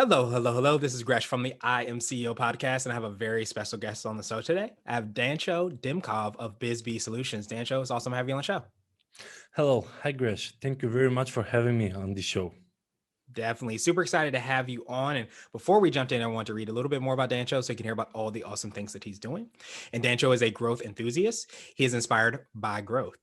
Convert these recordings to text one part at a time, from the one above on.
Hello, hello, hello. This is Gresh from the I Am CEO podcast, and I have a very special guest on the show today. I have Dancho Dimkov of BizB Solutions. Dancho, it's awesome to have you on the show. Hello, hi Gresh. Thank you very much for having me on the show. Definitely super excited to have you on. And before we jumped in, I want to read a little bit more about Dancho so you can hear about all the awesome things that he's doing. And Dancho is a growth enthusiast. He is inspired by growth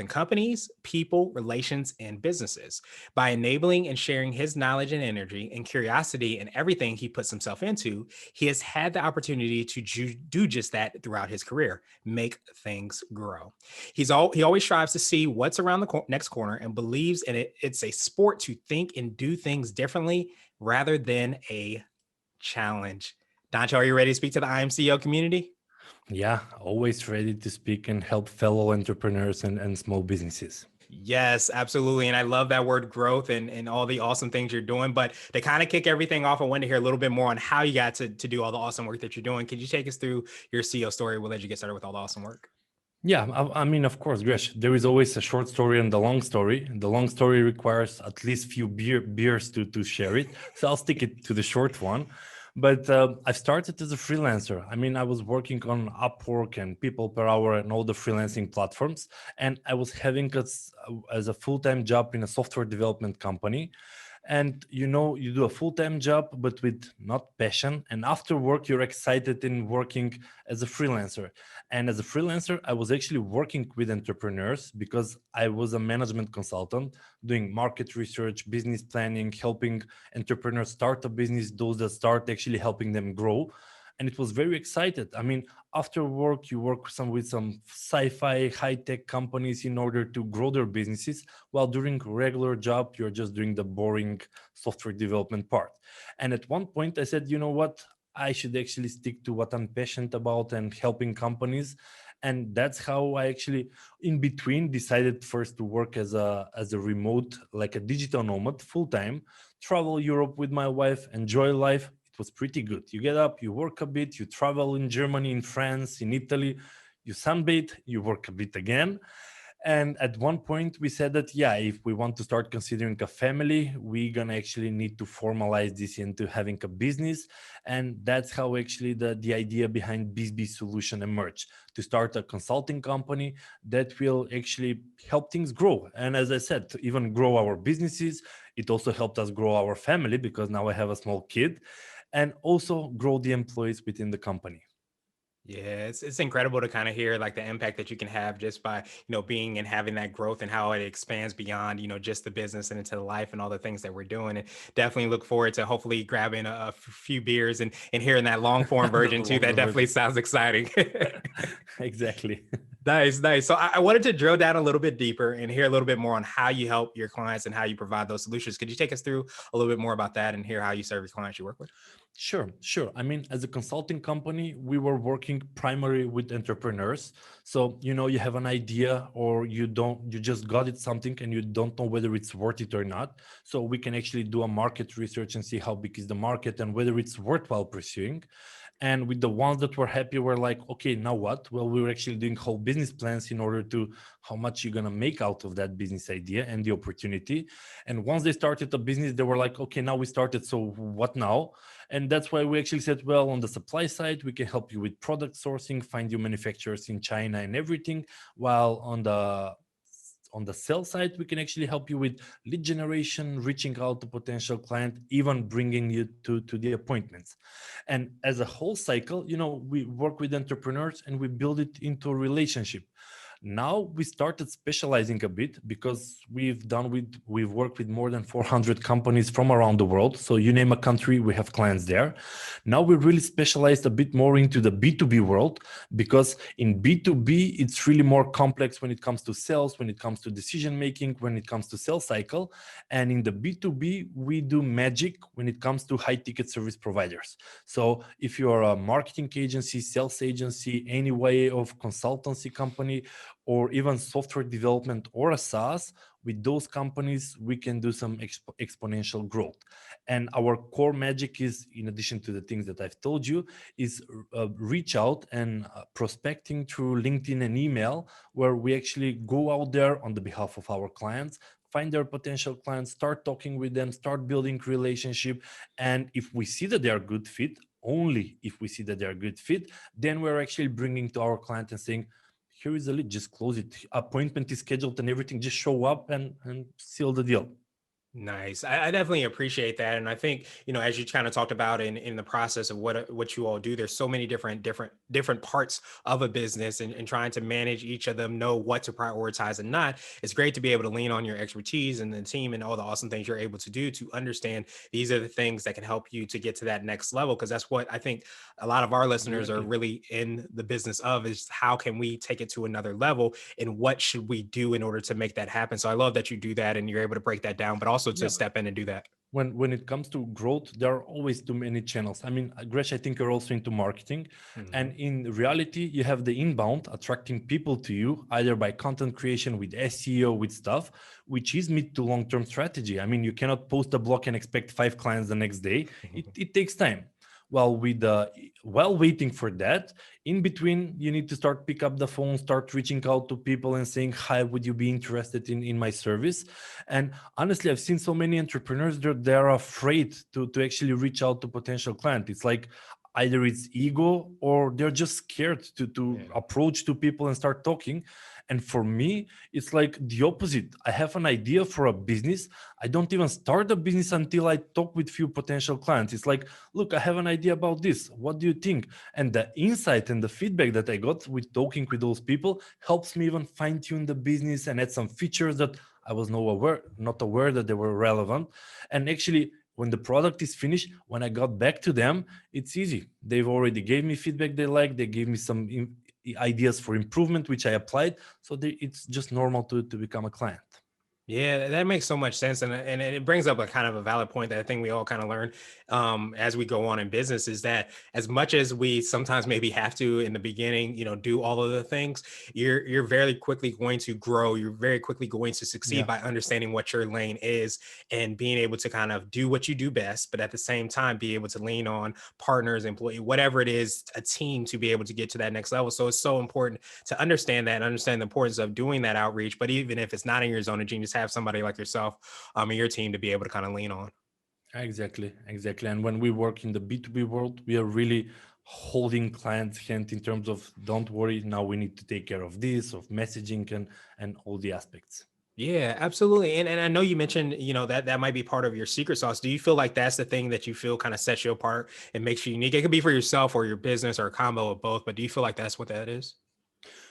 in companies, people, relations, and businesses. By enabling and sharing his knowledge and energy and curiosity in everything he puts himself into, he has had the opportunity to do just that throughout his career, make things grow. He always strives to see what's around the next corner and believes in it. It's a sport to think and do things differently rather than a challenge. Dancho, are you ready to speak to the IMCO community? Yeah, always ready to speak and help fellow entrepreneurs and small businesses. Yes, absolutely. And I love that word growth and all the awesome things you're doing. But to kind of kick everything off, I want to hear a little bit more on how you got to do all the awesome work that you're doing. Could you take us through your CEO story? We'll let you get started with all the awesome work. Yeah, I mean, of course, Gresh, there is always a short story and the long story. The long story requires at least few beers to share it. So I'll stick it to the short one. But I started as a freelancer. I mean, I was working on Upwork and People Per Hour and all the freelancing platforms. And I was having as a full-time job in a software development company. And you do a full-time job but with not passion, and after work you're excited in working as a freelancer. And as a freelancer I was actually working with entrepreneurs because I was a management consultant doing market research, business planning, helping entrepreneurs start a business, those that start, actually helping them grow. And it was very excited. I mean, after work you work with some sci-fi high-tech companies in order to grow their businesses, while during regular job you're just doing the boring software development part. And at one point I said, you know what, I should actually stick to what I'm passionate about and helping companies. And that's how I actually in between decided first to work as a remote, like a digital nomad, full time, travel Europe with my wife, enjoy life. It was pretty good. You get up, you work a bit, you travel in Germany, in France, in Italy, you sunbathe, you work a bit again. And at one point we said that, yeah, if we want to start considering a family, we're gonna actually need to formalize this into having a business. And that's how actually the idea behind BizB Solution emerged, to start a consulting company that will actually help things grow. And as I said, to even grow our businesses, it also helped us grow our family because now I have a small kid, and also grow the employees within the company. Yeah, it's incredible to kind of hear like the impact that you can have just by, being and having that growth and how it expands beyond, just the business and into the life and all the things that we're doing. And definitely look forward to hopefully grabbing a few beers and hearing that long form The version too. That longer definitely version. sounds exciting. Exactly. Nice, nice. So I wanted to drill down a little bit deeper and hear a little bit more on how you help your clients and how you provide those solutions. Could you take us through a little bit more about that and hear how you serve your clients you work with? Sure. I mean, as a consulting company, we were working primarily with entrepreneurs. So, you have an idea or you just got it something and you don't know whether it's worth it or not. So we can actually do a market research and see how big is the market and whether it's worthwhile pursuing. And with the ones that were happy, we're like, okay, now what? Well, we were actually doing whole business plans in order to how much you're going to make out of that business idea and the opportunity. And once they started a business, they were like, okay, now we started. So what now? And that's why we actually said, well, on the supply side, we can help you with product sourcing, find you manufacturers in China and everything, while on the sales side, we can actually help you with lead generation, reaching out to potential client, even bringing you to the appointments. And as a whole cycle, we work with entrepreneurs and we build it into a relationship. Now we started specializing a bit because we've worked with more than 400 companies from around the world. So you name a country, we have clients there. Now we really specialized a bit more into the B2B world, because in B2B it's really more complex when it comes to sales, when it comes to decision making, when it comes to sales cycle. And in the B2B we do magic when it comes to high ticket service providers. So if you're a marketing agency, sales agency, any way of consultancy company, or even software development or a SaaS, with those companies we can do some exponential growth. And our core magic is, in addition to the things that I've told you, is reach out and prospecting through LinkedIn and email, where we actually go out there on the behalf of our clients, find their potential clients, start talking with them, start building relationship. And if we see that they are good fit, only if we see that they are good fit, then we're actually bringing to our client and saying, here is a lead, just close it, appointment is scheduled and everything, just show up and seal the deal. Nice. I definitely appreciate that. And I think, as you kind of talked about in the process of what you all do, there's so many different parts of a business, and trying to manage each of them, know what to prioritize and not. It's great to be able to lean on your expertise and the team and all the awesome things you're able to do to understand these are the things that can help you to get to that next level. Cause that's what I think a lot of our listeners are Exactly. really in the business of, is how can we take it to another level, and what should we do in order to make that happen. So I love that you do that and you're able to break that down, but also to Yeah. step in and do that. When it comes to growth, there are always too many channels. I mean, Gresh, I think you're also into marketing, and Mhm. in reality you have the inbound, attracting people to you either by content creation with SEO, with stuff, which is mid to long term strategy. I mean, you cannot post a blog and expect 5 clients the next day. It takes time. Well, with while waiting for that, in between you need to start pick up the phone, start reaching out to people and saying, hi, would you be interested in my service? And honestly, I've seen so many entrepreneurs, they're afraid to actually reach out to potential client. It's like either it's ego or they're just scared to Yeah. approach to people and start talking. And for me, it's like the opposite. I have an idea for a business. I don't even start a business until I talk with few potential clients. It's like, look, I have an idea about this. What do you think? And the insight and the feedback that I got with talking with those people helps me even fine tune the business and add some features that I was not aware that they were relevant. And actually, when the product is finished, when I got back to them, it's easy. They've already gave me feedback they like. They gave me some ideas for improvement, which I applied. So it's just normal to become a client. Yeah, that makes so much sense, and it brings up a kind of a valid point that I think we all kind of learn as we go on in business, is that as much as we sometimes maybe have to in the beginning, do all of the things, you're very quickly going to grow. You're very quickly going to succeed Yeah, by understanding what your lane is and being able to kind of do what you do best, but at the same time be able to lean on partners, employee, whatever it is, a team to be able to get to that next level. So it's so important to understand that and understand the importance of doing that outreach. But even if it's not in your zone of genius, have somebody like yourself and your team to be able to kind of lean on. exactly. And when we work in the B2B world, we are really holding clients' hand in terms of, don't worry, now we need to take care of this, of messaging and all the aspects. Yeah, absolutely. And I know you mentioned, that might be part of your secret sauce. Do you feel like that's the thing that you feel kind of sets you apart and makes you unique? It could be for yourself or your business or a combo of both, but do you feel like that's what that is?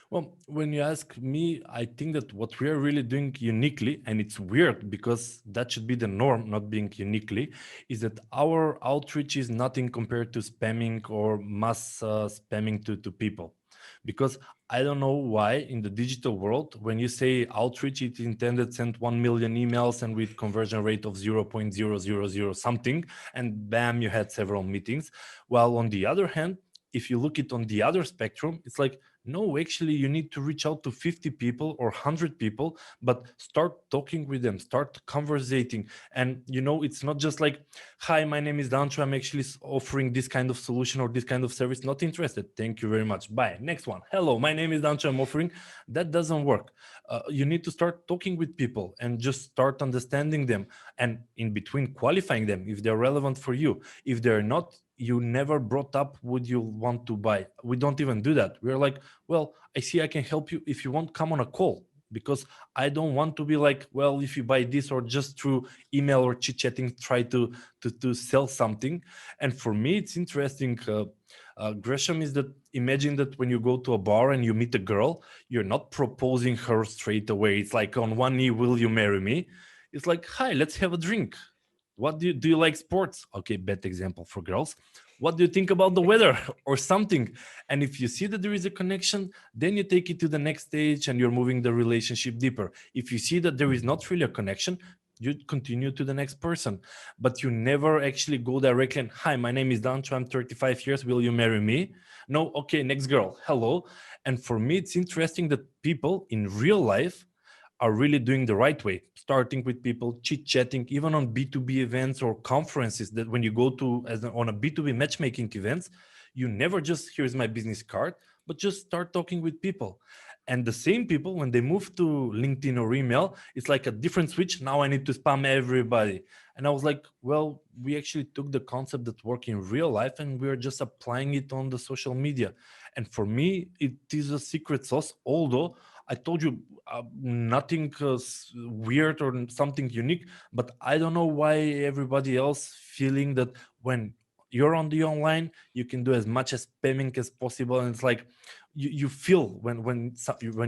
Well, when you ask me, I think that what we are really doing uniquely, and it's weird because that should be the norm, not being uniquely, is that our outreach is nothing compared to spamming or mass spamming to people. Because I don't know why in the digital world, when you say outreach, it intended send 1 million emails and with conversion rate of 0.000 something, and bam, you had several meetings. While on the other hand, if you look it on the other spectrum, it's like, no, actually, you need to reach out to 50 people or 100 people, but start talking with them, start conversating. And, it's not just like, hi, my name is Dancho. I'm actually offering this kind of solution or this kind of service. Not interested. Thank you very much. Bye. Next one. Hello, my name is Dancho. I'm offering. That doesn't work. You need to start talking with people and just start understanding them. And in between, qualifying them if they're relevant for you. If they're not, you never brought up would you want to buy. We don't even do that. We're like, well, I see I can help you. If you want, come on a call, because I don't want to be like, well, if you buy this, or just through email or chit chatting try to sell something. And for me it's interesting, Gresham, is that imagine that when you go to a bar and you meet a girl, you're not proposing her straight away. It's like on one knee, will you marry me? It's like, hi, let's have a drink. What do you like sports? Okay, bad example for girls. What do you think about the weather or something? And if you see that there is a connection, then you take it to the next stage and you're moving the relationship deeper. If you see that there is not really a connection, you continue to the next person, but you never actually go directly and, hi, my name is Dancho, I'm 35 years, will you marry me? No, okay, next girl, hello. And for me it's interesting that people in real life are really doing the right way, starting with people, chit chatting, even on B2B events or conferences. That when you go to on a B2B matchmaking events, you never just here's my business card, but just start talking with people. And the same people, when they move to LinkedIn or email, it's like a different switch. Now I need to spam everybody. And I was like, well, we actually took the concept that work in real life and we're just applying it on the social media. And for me, it is a secret sauce, although I told you nothing weird or something unique, but I don't know why everybody else feeling that when you're on the online, you can do as much as spamming as possible. And it's like, you feel when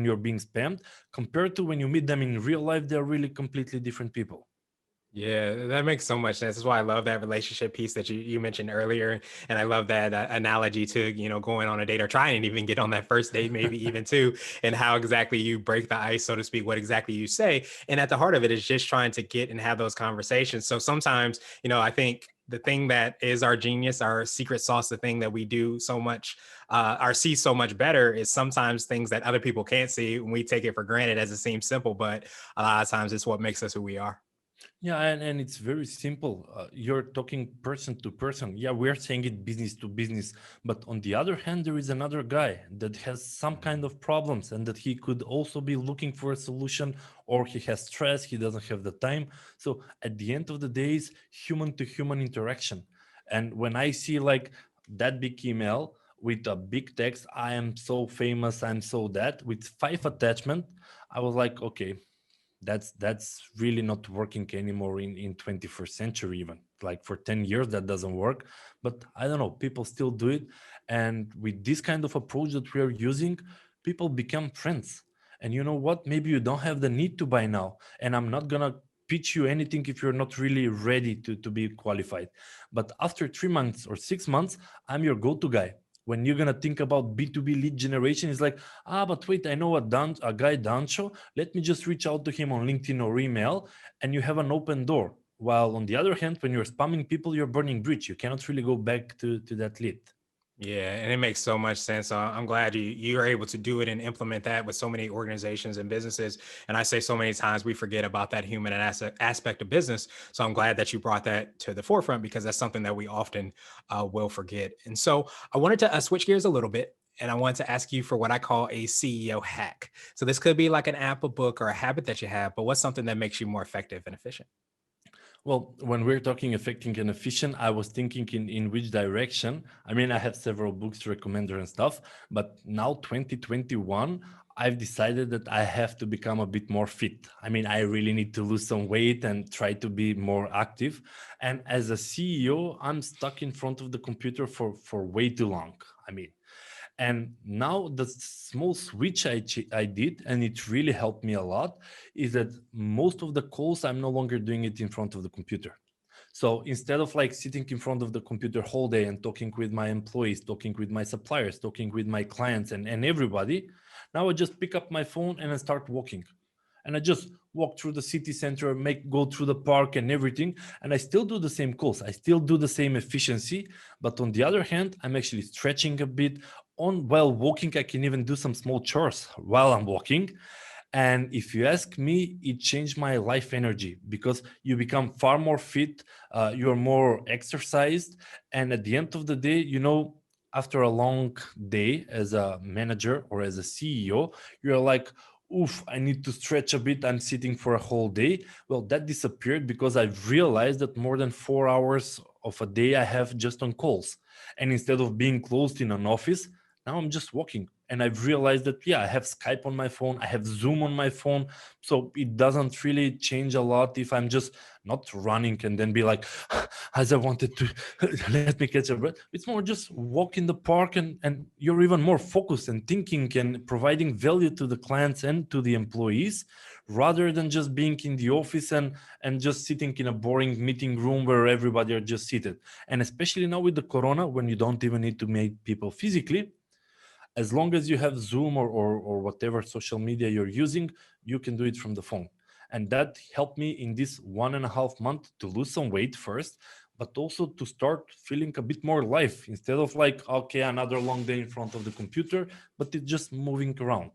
you're being spammed compared to when you meet them in real life, they're really completely different people. Yeah, that makes so much sense. That's why I love that relationship piece that you mentioned earlier, and I love that analogy to going on a date or trying to even get on that first date, maybe even two, and how exactly you break the ice, so to speak. What exactly you say, and at the heart of it is just trying to get and have those conversations. So sometimes, I think the thing that is our genius, our secret sauce, the thing that we do so much, or see so much better, is sometimes things that other people can't see, and we take it for granted as it seems simple, but a lot of times it's what makes us who we are. Yeah, and it's very simple. You're talking person to person. Yeah, we're saying it business to business. But on the other hand, there is another guy that has some kind of problems and that he could also be looking for a solution, or he has stress, he doesn't have the time. So at the end of the day, it's human to human interaction. And when I see like that big email with a big text, I am so famous, I'm so that, with five attachment, I was like, okay, that's really not working anymore in 21st century. Even like for 10 years that doesn't work, but I don't know, people still do it. And with this kind of approach that we are using, people become friends. And you know what, maybe you don't have the need to buy now, and I'm not gonna pitch you anything if you're not really ready to be qualified. But after 3 months or 6 months, I'm your go-to guy. When you're gonna think about B2B lead generation, it's like, but wait, I know a guy Dancho, let me just reach out to him on LinkedIn or email, and you have an open door. While on the other hand, when you're spamming people, you're burning bridge. You cannot really go back to that lead. Yeah, and it makes so much sense. I'm glad you're able to do it and implement that with so many organizations and businesses. And I say so many times we forget about that human aspect of business. So I'm glad that you brought that to the forefront because that's something that we often will forget. And so I wanted to switch gears a little bit. And I wanted to ask you for what I call a CEO hack. So this could be like an app, a book, or a habit that you have, but what's something that makes you more effective and efficient? Well, when we're talking effective and efficient, I was thinking in which direction. I mean, I have several books to recommend and stuff, but now 2021, I've decided that I have to become a bit more fit. I mean, I really need to lose some weight and try to be more active. And as a CEO, I'm stuck in front of the computer for way too long. I mean, and now the small switch I did, and it really helped me a lot, is that most of the calls, I'm no longer doing it in front of the computer. So instead of like sitting in front of the computer whole day and talking with my employees, talking with my suppliers, talking with my clients and everybody, now I just pick up my phone and I start walking. And I just walk through the city center, go through the park and everything. And I still do the same calls. I still do the same efficiency. But on the other hand, I'm actually stretching a bit. On while walking, I can even do some small chores while I'm walking. And if you ask me, it changed my life energy because you become far more fit, you're more exercised. And at the end of the day, after a long day as a manager or as a CEO, you're like, oof, I need to stretch a bit. I'm sitting for a whole day. Well, that disappeared because I've realized that more than 4 hours of a day I have just on calls. And instead of being closed in an office, now I'm just walking. And I've realized that, yeah, I have Skype on my phone, I have Zoom on my phone. So it doesn't really change a lot if I'm just not running and then be like, as I wanted to, let me catch a breath. It's more just walk in the park, and you're even more focused and thinking and providing value to the clients and to the employees rather than just being in the office and just sitting in a boring meeting room where everybody are just seated. And especially now with the corona, when you don't even need to meet people physically, as long as you have Zoom or whatever social media you're using, you can do it from the phone. And that helped me in this 1.5 month to lose some weight first, but also to start feeling a bit more life instead of like, okay, another long day in front of the computer, but it's just moving around.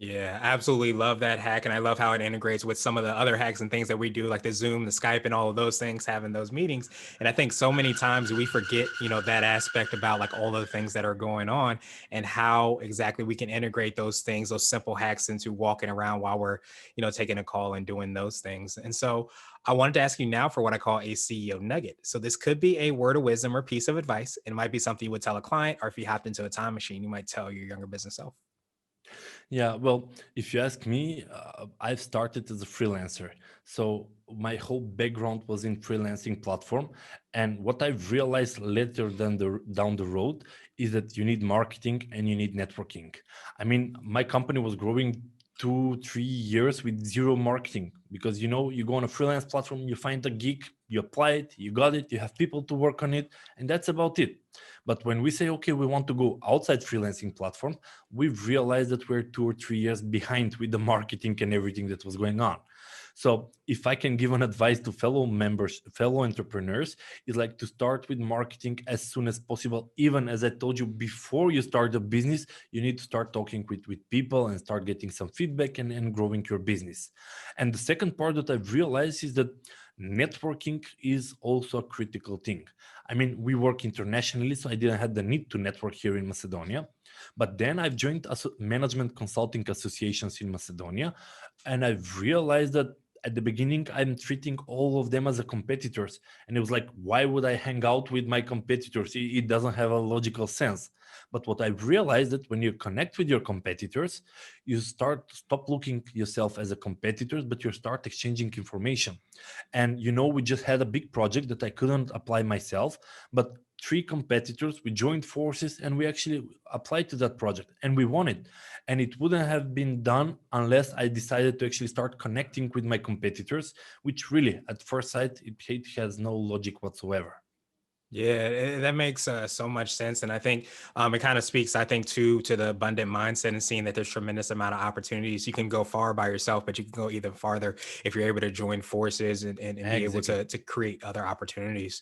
Yeah, absolutely love that hack. And I love how it integrates with some of the other hacks and things that we do, like the Zoom, the Skype, and all of those things, having those meetings. And I think so many times we forget, that aspect about like all of the things that are going on and how exactly we can integrate those things, those simple hacks into walking around while we're, taking a call and doing those things. And so I wanted to ask you now for what I call a CEO nugget. So this could be a word of wisdom or piece of advice. It might be something you would tell a client, or if you hopped into a time machine, you might tell your younger business self. Yeah, well, if you ask me, I've started as a freelancer. So my whole background was in freelancing platform. And what I've realized later down the road is that you need marketing and you need networking. I mean, my company was growing 2, 3 years with zero marketing because you go on a freelance platform, you find a gig, you apply it, you got it, you have people to work on it, and that's about it. But when we say, okay, we want to go outside freelancing platform, we've realized that we're 2 or 3 years behind with the marketing and everything that was going on. So if I can give an advice to fellow members, fellow entrepreneurs, is like to start with marketing as soon as possible. Even as I told you, before you start a business, you need to start talking with people and start getting some feedback and growing your business. And the second part that I've realized is that networking is also a critical thing. I mean, we work internationally, so I didn't have the need to network here in Macedonia. But then I've joined management consulting associations in Macedonia, and I've realized that at the beginning I'm treating all of them as a competitors, and it was like, why would I hang out with my competitors? It doesn't have a logical sense. But what I've realized that when you connect with your competitors, you start to stop looking yourself as a competitor, but you start exchanging information. And we just had a big project that I couldn't apply myself, but three competitors, we joined forces and we actually applied to that project and we won it. And it wouldn't have been done unless I decided to actually start connecting with my competitors, which really at first sight it has no logic whatsoever. Yeah, that makes so much sense, and I think it kind of speaks, I think, to the abundant mindset and seeing that there's tremendous amount of opportunities. You can go far by yourself, but you can go even farther if you're able to join forces and be able Exactly. to create other opportunities.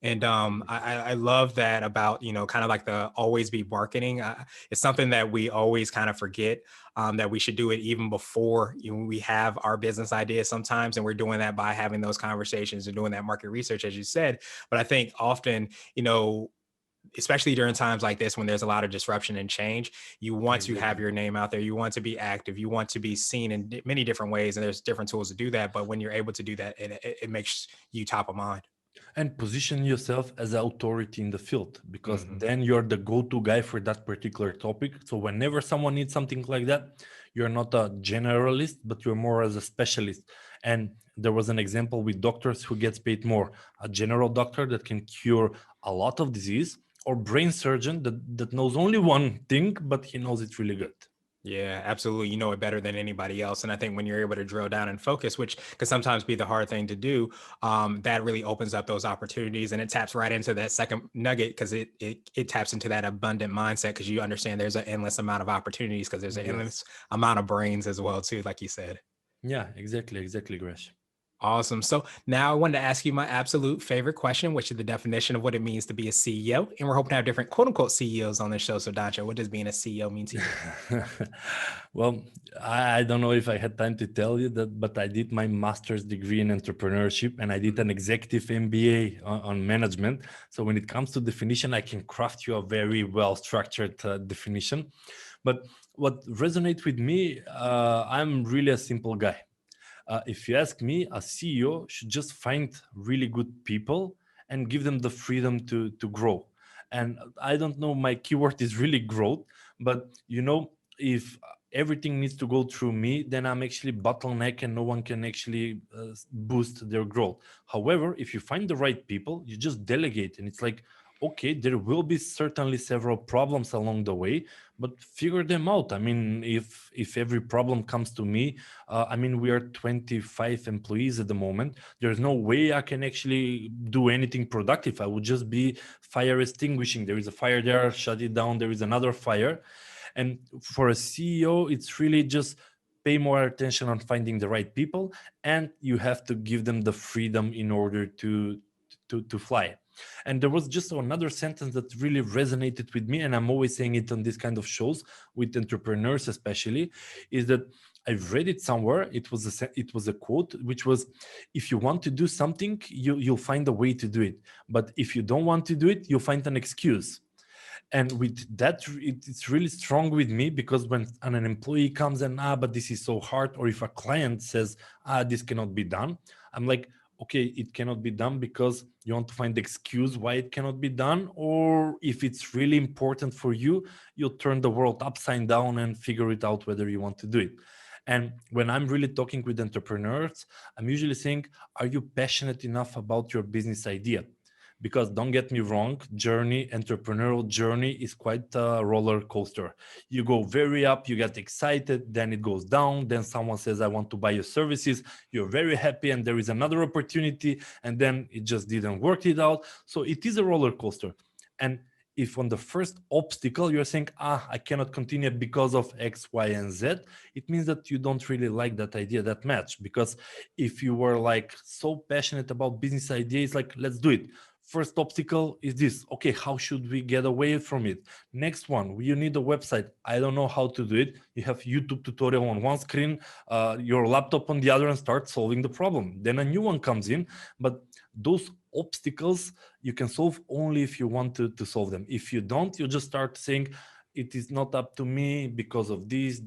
And I love that about, kind of like the always be marketing. It's something that we always kind of forget, that we should do it even before we have our business ideas sometimes. And we're doing that by having those conversations and doing that market research, as you said. But I think often, especially during times like this when there's a lot of disruption and change, you want to have Exactly. your name out there, you want to be active, you want to be seen in many different ways, and there's different tools to do that. But when you're able to do that, it makes you top of mind. And position yourself as an authority in the field, because Mhm. then you're the go-to guy for that particular topic. So whenever someone needs something like that, you're not a generalist, but you're more as a specialist. And there was an example with doctors who gets paid more: a general doctor that can cure a lot of disease, or brain surgeon that knows only one thing but he knows it really good. Yeah, absolutely. You know it better than anybody else. And I think when you're able to drill down and focus, which can sometimes be the hard thing to do, that really opens up those opportunities, and it taps right into that second nugget because it taps into that abundant mindset because you understand there's an endless amount of opportunities because there's an Yes. endless amount of brains as well too, like you said. Yeah, exactly, Gresh. Awesome. So now I wanted to ask you my absolute favorite question, which is the definition of what it means to be a CEO. And we're hoping to have different quote unquote CEOs on this show. So Dancho, what does being a CEO mean to you? Well, I don't know if I had time to tell you that, but I did my master's degree in entrepreneurship and I did an executive MBA on management. So when it comes to definition, I can craft you a very well structured definition. But what resonates with me, I'm really a simple guy. If you ask me, a CEO should just find really good people and give them the freedom to grow. And I don't know, my keyword is really growth, but if everything needs to go through me, then I'm actually bottleneck and no one can actually boost their growth. However, if you find the right people, you just delegate, and it's like, okay, there will be certainly several problems along the way, but figure them out. I mean, if every problem comes to me, I mean, we are 25 employees at the moment. There's no way I can actually do anything productive. I would just be fire extinguishing. There is a fire there, shut it down. There is another fire. And for a CEO, it's really just pay more attention on finding the right people, and you have to give them the freedom in order to fly. And there was just another sentence that really resonated with me, and I'm always saying it on this kind of shows with entrepreneurs especially, is that I've read it somewhere. It was a quote which was, if you want to do something, you'll find a way to do it, but if you don't want to do it, you'll find an excuse. And with that, it's really strong with me, because when an employee comes and but this is so hard, or if a client says this cannot be done, I'm like, okay, it cannot be done because you want to find the excuse why it cannot be done, or if it's really important for you, you'll turn the world upside down and figure it out whether you want to do it. And when I'm really talking with entrepreneurs, I'm usually saying, are you passionate enough about your business idea? Because don't get me wrong, entrepreneurial journey is quite a roller coaster. You go very up, you get excited, then it goes down, then someone says, I want to buy your services, you're very happy, and there is another opportunity, and then it just didn't work it out. So it is a roller coaster. And if on the first obstacle you're saying, I cannot continue because of X, Y, and Z, it means that you don't really like that idea that much. Because if you were like so passionate about business ideas, like, let's do it. First obstacle is this. Okay, how should we get away from it? Next one, you need a website. I don't know how to do it. You have YouTube tutorial on one screen, your laptop on the other, and start solving the problem. Then a new one comes in. But those obstacles you can solve only if you want to solve them. If you don't, you just start saying, it is not up to me because of this.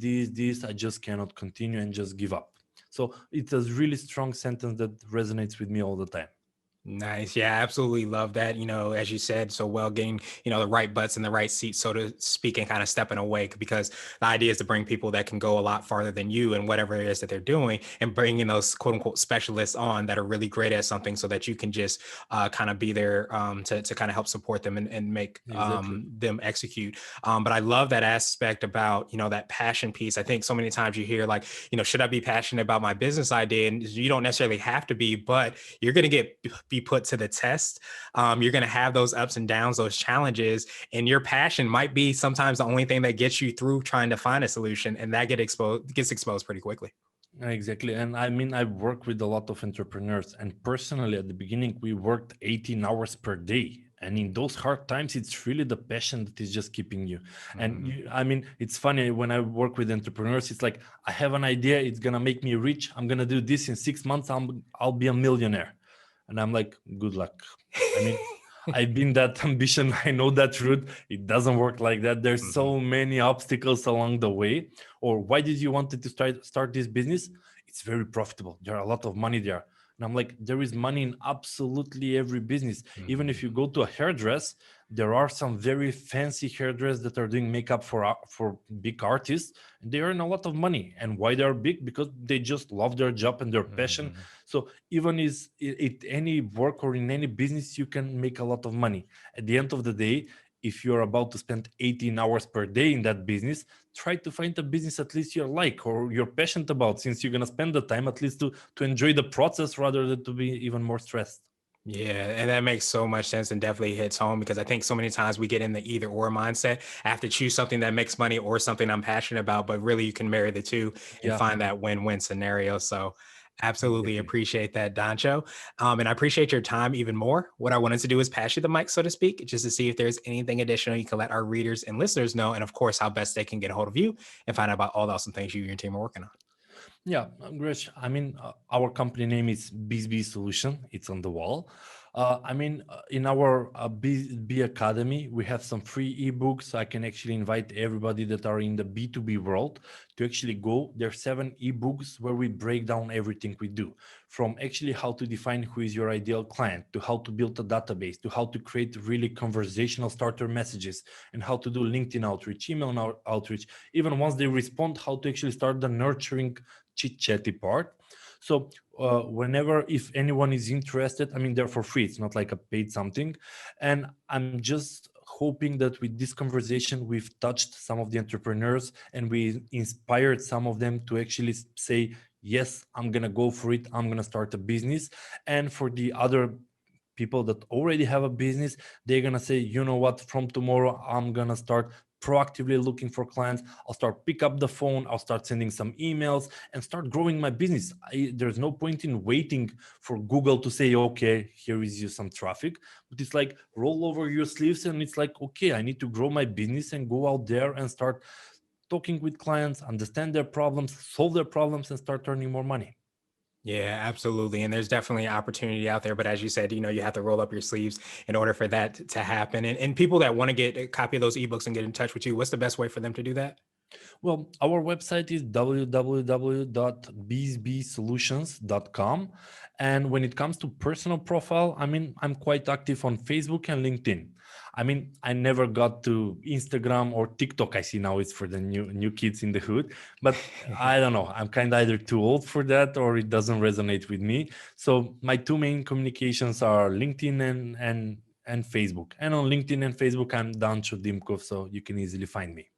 I just cannot continue, and just give up. So it's a really strong sentence that resonates with me all the time. Nice. Yeah, I absolutely love that. As you said, so well, getting, the right butts in the right seats, so to speak, and kind of stepping away, because the idea is to bring people that can go a lot farther than you and whatever it is that they're doing, and bringing those quote unquote specialists on that are really great at something, so that you can just kind of be there to kind of help support them and make Exactly. them execute. But I love that aspect about, that passion piece. I think so many times you hear like, should I be passionate about my business idea? And you don't necessarily have to be, but you're going to be put to the test. You're going to have those ups and downs, those challenges, and your passion might be sometimes the only thing that gets you through trying to find a solution, and that gets exposed pretty quickly. Exactly. And I mean, I work with a lot of entrepreneurs, and personally, at the beginning, we worked 18 hours per day. And in those hard times, it's really the passion that is just keeping you. And Mhm. I mean, it's funny when I work with entrepreneurs, it's like, I have an idea, it's going to make me rich. I'm going to do this in 6 months, I'll be a millionaire. And I'm like, good luck. I mean, I've been that ambition. I know that route. It doesn't work like that. There's Mhm. so many obstacles along the way. Or why did you want to start this business? It's very profitable. There are a lot of money there. And I'm like, there is money in absolutely every business. Even if Mhm. you go to a hairdress, there are some very fancy hairdressers that are doing makeup for big artists, and they earn a lot of money. And why they are big? Because they just love their job and their passion. Mhm. So even is it any work or in any business, you can make a lot of money. At the end of the day, if you're about to spend 18 hours per day in that business, try to find a business at least you like or you're passionate about, since you're going to spend the time at least to enjoy the process rather than to be even more stressed. Yeah, and that makes so much sense and definitely hits home, because I think so many times we get in the either or mindset. I have to choose something that makes money or something I'm passionate about, but really you can marry the two and Yeah, find that win-win scenario. So absolutely exactly. appreciate that, Dancho. And I appreciate your time even more. What I wanted to do is pass you the mic, so to speak, just to see if there's anything additional you can let our readers and listeners know, and of course, how best they can get a hold of you and find out about all the awesome things you and your team are working on. Yeah, Gresh, I mean, our company name is BSB Solution. It's on the wall. In our B Academy, we have some free ebooks. I can actually invite everybody that are in the B2B world to actually go. There are 7 ebooks where we break down everything we do, from actually how to define who is your ideal client, to how to build a database, to how to create really conversational starter messages, and how to do LinkedIn outreach, email outreach. Even once they respond, how to actually start the nurturing chit chatty part. So whenever, if anyone is interested, I mean, they're for free. It's not like a paid something. And I'm just hoping that with this conversation, we've touched some of the entrepreneurs and we inspired some of them to actually say, yes, I'm going to go for it. I'm going to start a business. And for the other people that already have a business, they're going to say, you know what, from tomorrow, I'm going to start proactively looking for clients. I'll start pick up the phone, I'll start sending some emails and start growing my business. There's no point in waiting for Google to say, okay, here is you some traffic, but it's like roll over your sleeves and it's like, okay, I need to grow my business and go out there and start talking with clients, understand their problems, solve their problems, and start earning more money. Yeah, absolutely. And there's definitely opportunity out there. But as you said, you have to roll up your sleeves in order for that to happen. And people that want to get a copy of those ebooks and get in touch with you, what's the best way for them to do that? Well, our website is www.bsbsolutions.com. And when it comes to personal profile, I mean, I'm quite active on Facebook and LinkedIn. I mean, I never got to Instagram or TikTok. I see now it's for the new kids in the hood, but I don't know. I'm kind of either too old for that or it doesn't resonate with me. So my two main communications are LinkedIn and Facebook. And on LinkedIn and Facebook, I'm Dancho Dimkov, so you can easily find me.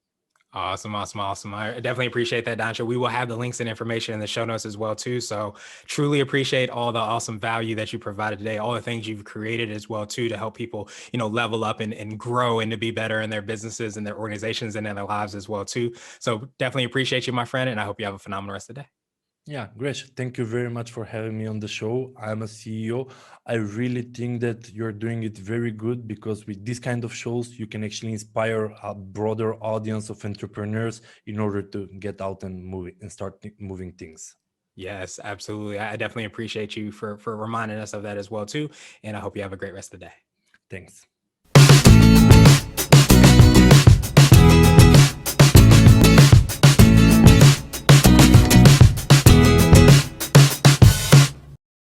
Awesome, awesome, awesome. I definitely appreciate that, Dancho. We will have the links and information in the show notes as well, too. So truly appreciate all the awesome value that you provided today, all the things you've created as well, too, to help people, level up and grow and to be better in their businesses and their organizations and in their lives as well, too. So definitely appreciate you, my friend, and I hope you have a phenomenal rest of the day. Yeah, Gresh, thank you very much for having me on the show. I'm a CEO. I really think that you're doing it very good because with these kind of shows, you can actually inspire a broader audience of entrepreneurs in order to get out and move and start moving things. Yes, absolutely. I definitely appreciate you for reminding us of that as well, too. And I hope you have a great rest of the day. Thanks.